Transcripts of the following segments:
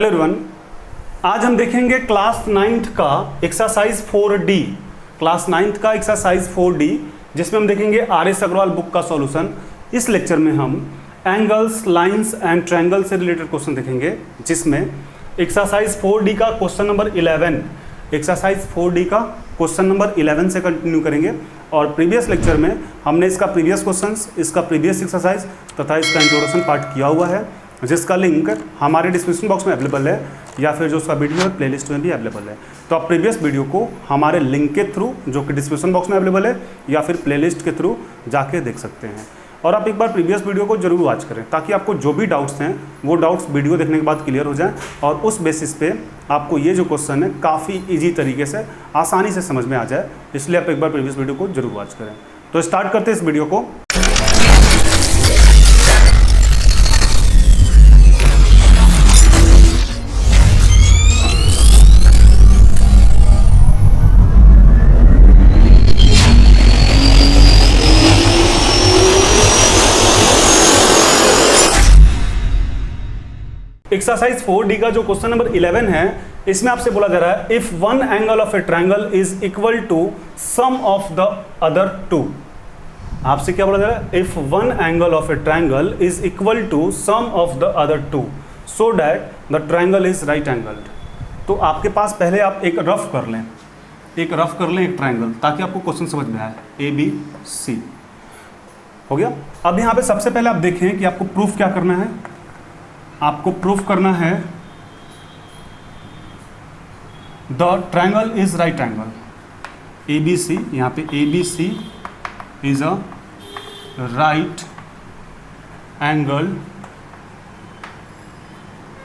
Everyone, आज हम देखेंगे क्लास 9th का एक्सरसाइज 4D। क्लास 9th का एक्सरसाइज 4D जिसमें हम देखेंगे आर.एस. अग्रवाल बुक का सॉल्यूशन। इस लेक्चर में हम एंगल्स, लाइंस एंड ट्रायंगल से रिलेटेड क्वेश्चन देखेंगे, जिसमें एक्सरसाइज 4D का क्वेश्चन नंबर 11, एक्सरसाइज 4D का क्वेश्चन नंबर 11 से कंटिन्यू करेंगे। और प्रीवियस लेक्चर में हमने इसका प्रीवियस क्वेश्चंस, इसका प्रीवियस एक्सरसाइज तथा इसका इंट्रोडक्शन पार्ट किया हुआ है, जिसका लिंक हमारे डिस्क्रिप्शन बॉक्स में अवेलेबल है या फिर जो उसका वीडियो है प्लेलिस्ट में भी अवेलेबल है। तो आप प्रीवियस वीडियो को हमारे लिंक के थ्रू, जो कि डिस्क्रिप्शन बॉक्स में अवेलेबल है, या फिर प्लेलिस्ट के थ्रू जाके देख सकते हैं। और आप एक बार प्रीवियस वीडियो को जरूर वॉच करें, ताकि आपको जो भी डाउट्स हैं वो डाउट्स वीडियो देखने के बाद क्लियर हो जाएं, और उस बेसिस पे आपको ये जो क्वेश्चन है काफ़ी ईजी तरीके से, आसानी से समझ में आ जाए। इसलिए आप एक बार प्रीवियस वीडियो को जरूर वॉच करें। तो स्टार्ट करते हैं इस वीडियो को। एक्सरसाइज 4D का जो क्वेश्चन नंबर 11 है, इसमें आपसे बोला जा रहा है if one angle of a triangle is equal to sum of the other two. आपसे क्या बोला जा रहा है? If one angle of a triangle is equal to sum of the other two so that the triangle is right angled. तो आपके पास पहले आप एक रफ कर लें, एक ट्रायंगल, ताकि आपको क्वेश्चन समझ में आए। ABC हो गया। अब यहाँ पे सबसे पहले आप देखें कि आपको प्रूफ क्या करना है। आपको प्रूफ करना है the triangle is right angle. ABC, यहाँ पे ABC is a right angle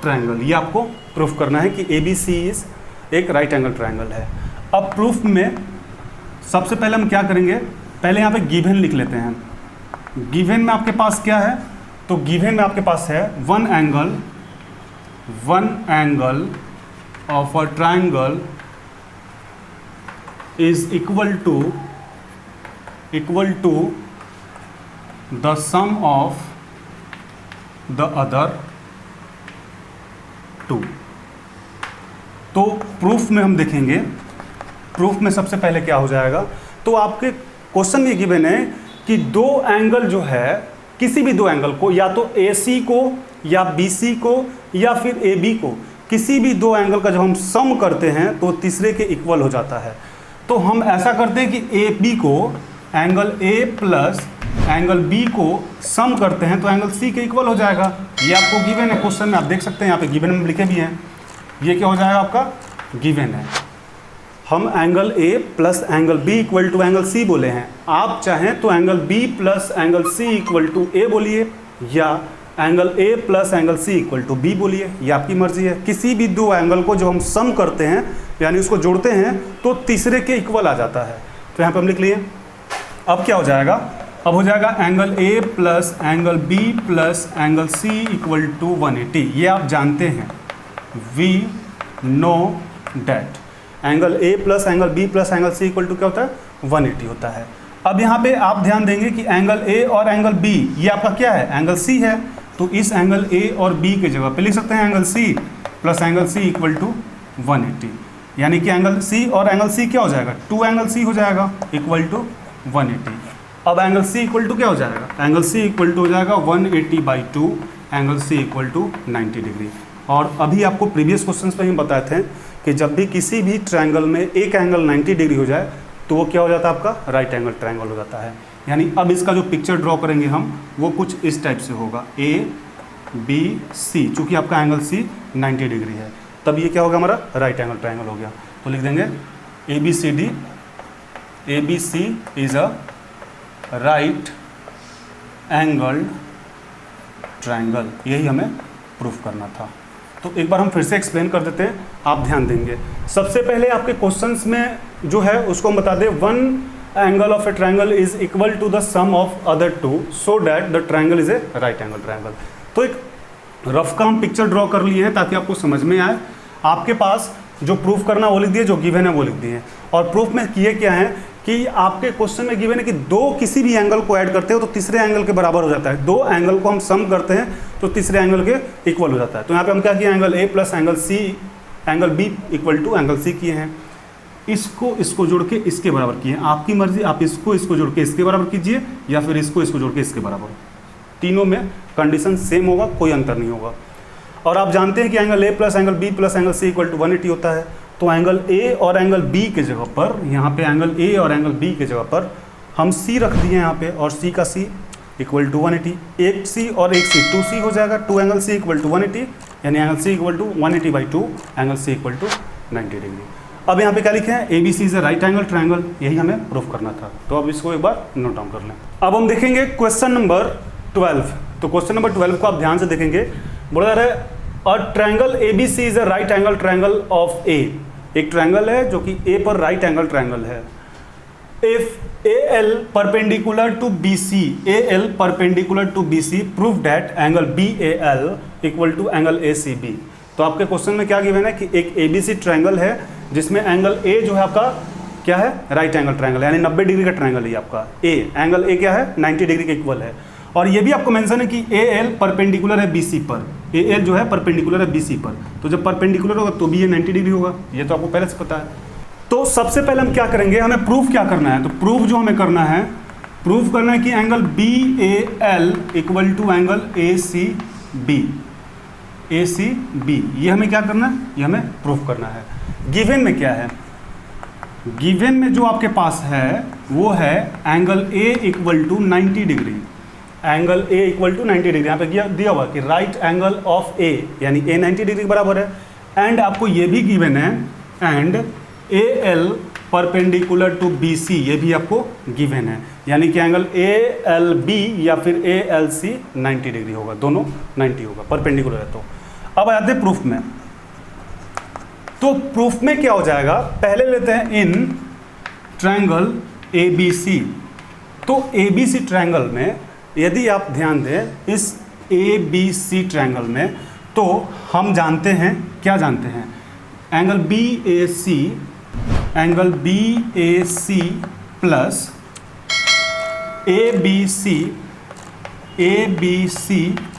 triangle. ये आपको प्रूफ करना है कि ABC इज एक राइट एंगल ट्रायंगल है। अब प्रूफ में सबसे पहले हम क्या करेंगे, पहले यहाँ पे गिवन लिख लेते हैं। गिवन में आपके पास क्या है? तो गिवन में आपके पास है one angle of a triangle is equal to the sum of the other two. तो प्रूफ में हम देखेंगे, प्रूफ में सबसे पहले क्या हो जाएगा, तो आपके क्वेश्चन में गिवन है कि दो एंगल जो है, किसी भी दो एंगल को, या तो AC को या BC को या फिर AB को, किसी भी दो एंगल का जब हम सम करते हैं तो तीसरे के इक्वल हो जाता है। तो हम ऐसा करते हैं कि AB को, angle A plus angle B को सम करते हैं तो एंगल C के इक्वल हो जाएगा। ये आपको गिवन है क्वेश्चन में, आप देख सकते हैं यहाँ पे गिवन में लिखे भी हैं। ये क्या हो जाएगा? आपका गिवन है। हम angle A plus angle B equal to angle C बोले हैं। आप चाहें तो angle B plus angle C equal to A बोलिए, या angle A plus angle C equal to B बोलिए, ये आपकी मर्जी है। किसी भी दो एंगल को जब हम सम करते हैं, यानी उसको जोड़ते हैं, तो तीसरे के इक्वल आ जाता है। तो यहाँ पे हम लिख लिए। अब क्या हो जाएगा? अब हो जाएगा angle A plus angle B plus angle C equal to 180। ये आप जानते हैं, we know that angle A plus angle B plus angle C equal to क्या होता है? 180 होता है। अब यहाँ पे आप ध्यान देंगे कि एंगल A और एंगल B ये आपका क्या है? एंगल C है। तो इस एंगल A और B के जगह पे लिख सकते हैं angle C plus angle C equal to 180, यानी कि एंगल C और एंगल C क्या हो जाएगा? 2 एंगल C हो जाएगा इक्वल टू 180। अब एंगल C इक्वल टू क्या हो जाएगा? एंगल C इक्वल टू हो जाएगा 180/2, angle C equal to 90 degree. और अभी आपको प्रीवियस क्वेश्चन में हम बताए थे कि जब भी किसी भी ट्रायंगल में एक एंगल 90 डिग्री हो जाए तो वो क्या हो जाता है? आपका राइट एंगल ट्रायंगल हो जाता है। यानी अब इसका जो पिक्चर ड्रॉ करेंगे हम, वो कुछ इस टाइप से होगा। ABC, चूँकि आपका एंगल C 90 डिग्री है, तब ये क्या होगा? हमारा राइट एंगल ट्रायंगल हो गया। तो लिख देंगे ABC is a right angle triangle. यही हमें प्रूफ करना था। तो एक बार हम फिर से एक्सप्लेन कर देते हैं, आप ध्यान देंगे। सबसे पहले आपके क्वेश्चंस में जो है उसको हम बता दें, one angle of a triangle is equal to the sum of other two so that the triangle is a right angle triangle. तो एक रफ का हम पिक्चर ड्रॉ कर लिए हैं ताकि आपको समझ में आए। आपके पास जो प्रूफ करना वो लिख दिए, जो गिवन है वो लिख दिए। और प्रूफ में किए क्या है कि आपके क्वेश्चन में गिवन है कि दो किसी भी एंगल को ऐड करते हो तो तीसरे एंगल के बराबर हो जाता है, दो एंगल को हम सम करते हैं तो तीसरे एंगल के इक्वल हो जाता है। तो यहाँ पे हम क्या किए, angle A plus angle C angle B equal to angle C किए हैं, इसको जोड़ के इसके बराबर किए हैं। आपकी मर्जी, आप इसको जोड़ के इसके बराबर कीजिए या फिर इसको जोड़ के इसके बराबर, तीनों में कंडीशन सेम होगा, कोई अंतर नहीं होगा। और आप जानते हैं कि angle A plus angle B plus angle C equal to 180 होता है। तो एंगल ए और एंगल बी के जगह पर, यहाँ पे एंगल ए और एंगल बी के जगह पर हम सी रख दिए यहाँ पे, और सी का सी इक्वल टू 180, एक सी और एक सी 2c हो जाएगा, 2 एंगल सी इक्वल टू 180, यानी angle C equal to 180/2, angle C equal to 90 degree. अब यहाँ पे क्या लिखे हैं, ABC is a right angle triangle, यही हमें प्रूफ करना था। तो अब इसको एक बार नोट डाउन कर लें। अब हम देखेंगे क्वेश्चन नंबर 12। तो क्वेश्चन नंबर 12 को आप ध्यान से देखेंगे, बोला जा रहा है a triangle ABC is a right angle triangle of A. एक ट्रायंगल है जो कि ए पर राइट एंगल ट्रायंगल है। If AL perpendicular to BC, AL perpendicular to BC, prove that angle BAL equal to angle ACB। तो आपके question में क्या गिवन है कि एक ABC ट्रायंगल है जिसमें एंगल A जो है आपका क्या है, राइट एंगल ट्रायंगल, यानी 90 डिग्री का ट्रायंगल है आपका A। एंगल A क्या है, 90 डिग्री के इक्वल है। और ये भी आपको मेंशन है कि AL परपेंडिकुलर है BC पर, AL जो है परपेंडिकुलर है BC पर। तो जब परपेंडिकुलर होगा तो भी ये 90 डिग्री होगा, ये तो आपको पहले से पता है। तो सबसे पहले हम क्या करेंगे, हमें प्रूफ क्या करना है। तो प्रूफ जो हमें करना है, प्रूफ करना है कि angle BAL equal to angle ACB, ACB, ये हमें क्या करना है, ये हमें प्रूफ करना है। गिवन में क्या है, गिवन में जो आपके पास है वो है angle A equal to 90 degree, angle A equal to 90 degree. यहाँ पे दिया हुआ कि राइट एंगल ऑफ A, यानी A 90 डिग्री के बराबर है। एंड आपको ये भी गिवन है and AL perpendicular to BC, ये भी आपको गिवन है, यानी कि एंगल ALB या फिर ALC 90 डिग्री होगा, दोनों 90 होगा, परपेंडिकुलर है। तो अब आते हैं प्रूफ में। तो प्रूफ में क्या हो जाएगा, पहले लेते हैं इन ट्रायंगल ABC। तो ABC ट्रायंगल में यदि आप ध्यान दें, इस ABC ट्रायंगल में तो हम जानते हैं, क्या जानते हैं, angle BAC plus ABC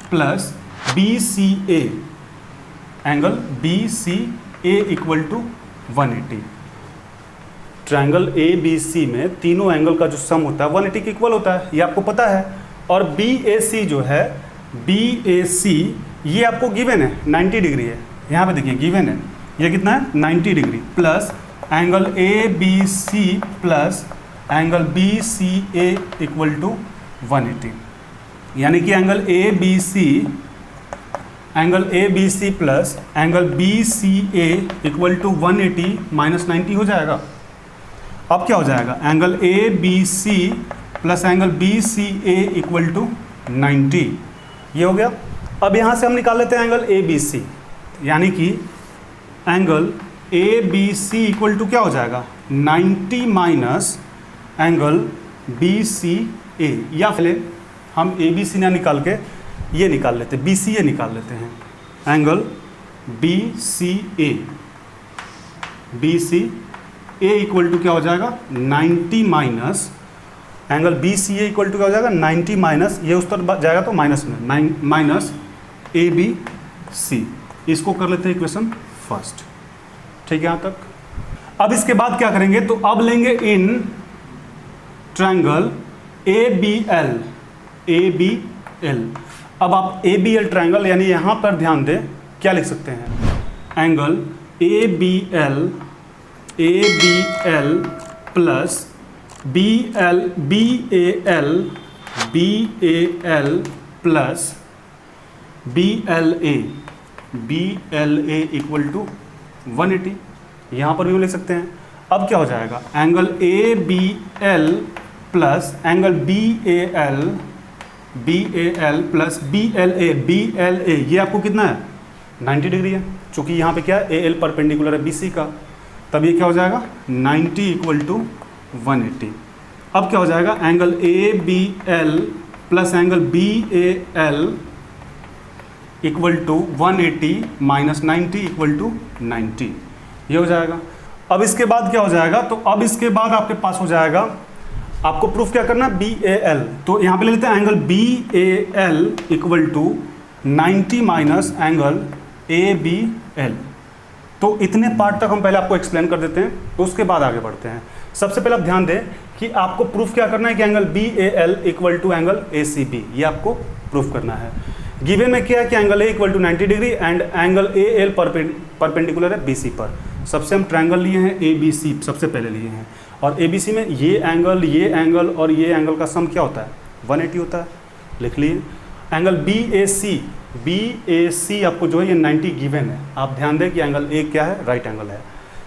plus BCA, angle BCA equal to 180। Triangle ABC में तीनों एंगल का जो सम होता है 180 के इक्वल होता है, ये आपको पता है। और BAC जो है, BAC ये आपको गिवन है 90 डिग्री है, यहाँ पे देखिए गिवन है, ये कितना है 90 degree, plus angle ABC plus angle BCA equal to 180, यानी कि angle ABC plus angle BCA equal to 180 minus 90 हो जाएगा। अब क्या हो जाएगा, angle ABC plus angle BCA equal to 90, ये हो गया। अब यहाँ से हम निकाल लेते हैं एंगल ABC, यानी कि एंगल ABC इक्वल टू क्या हो जाएगा, 90 माइनस एंगल BCA, या फिर हम ABC ना निकाल के ये निकाल लेते हैं, BCA निकाल लेते हैं। एंगल BCA इक्वल टू क्या हो जाएगा, 90 minus angle BCA equal to क्या हो जाएगा, 90 माइनस, ये उस तरफ जाएगा तो माइनस में, माइनस ABC। इसको कर लेते हैं इक्वेशन फर्स्ट, ठीक है यहाँ तक। अब इसके बाद क्या करेंगे, तो अब लेंगे इन ट्रायंगल ABL। अब आप ABL ट्रायंगल, यानी यहाँ पर ध्यान दें, क्या लिख सकते हैं, angle ABL plus BAL plus BLA equal to 180, यहाँ पर भी लिख सकते हैं। अब क्या हो जाएगा, angle ABL plus angle BAL plus BLA, ये आपको कितना है, 90 डिग्री है। चूँकि यहाँ पे क्या है, AL परपेंडिकुलर है BC का, तब ये क्या हो जाएगा, 90 इक्वल टू 180। अब क्या हो जाएगा, angle ABL plus angle BAL equal to 180 minus 90 equal to 90, ये हो जाएगा। अब इसके बाद क्या हो जाएगा, तो अब इसके बाद आपके पास हो जाएगा, आपको प्रूफ क्या करना, बी ए एल। तो यहाँ पे ले लेते हैं angle B A L equal to 90 minus angle A B L. तो इतने पार्ट तक हम पहले आपको एक्सप्लेन कर देते हैं, तो उसके बाद आगे बढ़ते हैं। सबसे पहले आप ध्यान दें कि आपको प्रूफ क्या करना है कि angle B A L equal to angle A C B, ये आपको प्रूफ करना है। गिवन में क्या है कि angle A equal to 90 degree and angle A L perpendicular है बी सी पर। सबसे हम ट्रायंगल लिए हैं ए बी सी, सबसे पहले लिए हैं, और ए बी सी में ये एंगल और ये एंगल का सम क्या होता है, 180 होता है। लिख लिए एंगल बी ए सी आपको जो है ये 90 गिवन है। आप ध्यान दें कि एंगल ए क्या है, राइट एंगल है,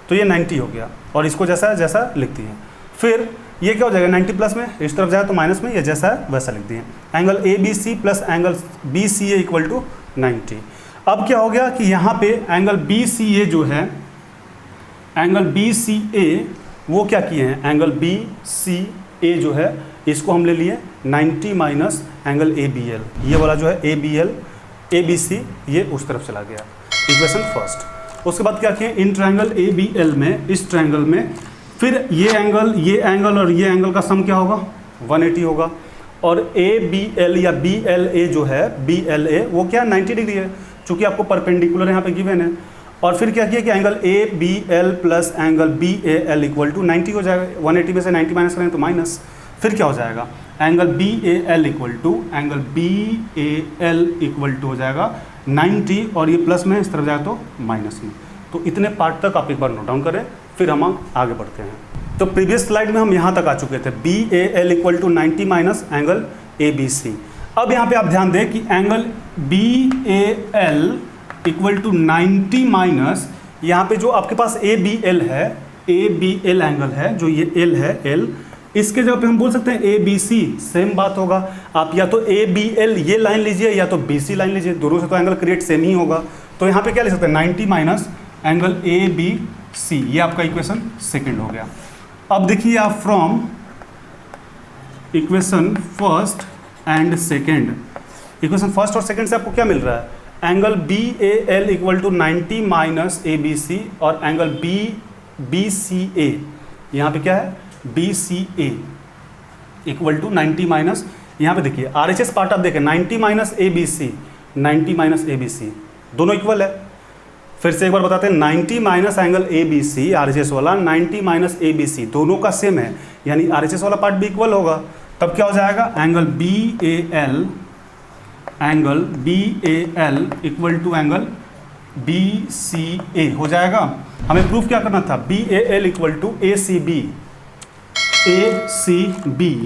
तो ये 90 हो गया, और इसको जैसा है जैसा लिखती हैं। फिर ये क्या हो जाएगा, 90 प्लस में इस तरफ जाए तो माइनस में, ये जैसा है वैसा लिखती हैं। Angle A B C plus angle B C A equal to 90। अब क्या हो गया कि यहाँ पे एंगल बी सी ए जो है, एंगल बी सी ए वो क्या किए हैं, एंगल बी सी ए जो है इसको हम ले लिए 90 minus angle A B L, ये वाला जो है A B L A B C ये उस तरफ चला गया, इक्वेशन फर्स्ट। उसके बाद क्या किए, इन ट्रायंगल ए बी एल में, इस ट्रायंगल में फिर ये एंगल और ये एंगल का सम क्या होगा, 180 होगा, और ए बी एल या बी एल ए जो है, बी एल ए वो क्या 90 डिग्री है, चूँकि आपको परपेंडिकुलर यहाँ पे गिवन है। और फिर क्या किया कि angle A B L plus angle B A L equal to 90 हो जाएगा, 180 में से 90 माइनस करें तो माइनस। फिर क्या हो जाएगा, angle B A L equal to angle B A L equal to हो जाएगा 90, और ये प्लस में इस तरफ जाए तो माइनस में। तो इतने पार्ट तक आप एक बार नोट डाउन करें, फिर हम आगे बढ़ते हैं। तो प्रीवियस स्लाइड में हम यहाँ तक आ चुके थे, B A L equal to 90 minus angle A B C. अब यहाँ पे आप ध्यान दें कि angle B A L equal to 90 minus, यहाँ पे जो आपके पास ए बी एल है, ए बी एल एंगल है, जो ये एल है, एल, इसके जगह पे हम बोल सकते हैं ए बी सी, सेम बात होगा। आप या तो ए बी एल ये लाइन लीजिए या तो बी सी लाइन लीजिए, दोनों से तो एंगल क्रिएट सेम ही होगा। तो यहाँ पे क्या ले सकते हैं, 90 minus angle A B C, ये आपका इक्वेशन सेकंड हो गया। अब देखिए आप from equation first and second, equation first और सेकंड से आपको क्या मिल रहा है, angle B A L equal to 90 minus A B C, और एंगल बी सी ए, यहाँ पे क्या है, B C A equal to 90 minus, यहाँ पे देखिए आर एच एस पार्ट आप देखें, 90 minus A B C, 90 minus A B C दोनों इक्वल है। फिर से एक बार बताते हैं, 90 minus angle A B C, R H S वाला 90 माइनस ए बी सी दोनों का सेम है, यानी आर एच एस वाला पार्ट भी इक्वल होगा। तब क्या हो जाएगा, angle B A L equal to angle B C A हो जाएगा। हमें प्रूफ क्या करना था, B A L equal to A C B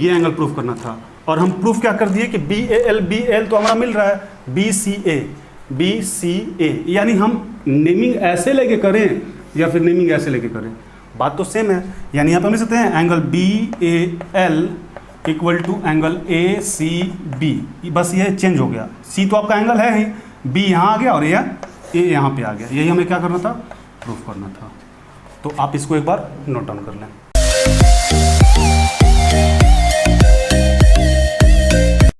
ये एंगल प्रूफ करना था, और हम प्रूफ क्या कर दिए कि बी एल तो हमारा मिल रहा है, बी सी ए, यानी हम नेमिंग ऐसे लेके करें या फिर नेमिंग ऐसे लेके करें, बात तो सेम है। यानी यहाँ पर मिल सकते हैं angle B A L equal to angle A C B, बस ये चेंज हो गया, सी तो आपका एंगल है ही, बी यहाँ आ गया और ये ए यहाँ पे आ गया, यही हमें क्या करना था, प्रूफ करना था। तो आप इसको एक बार नोट डाउन कर लें।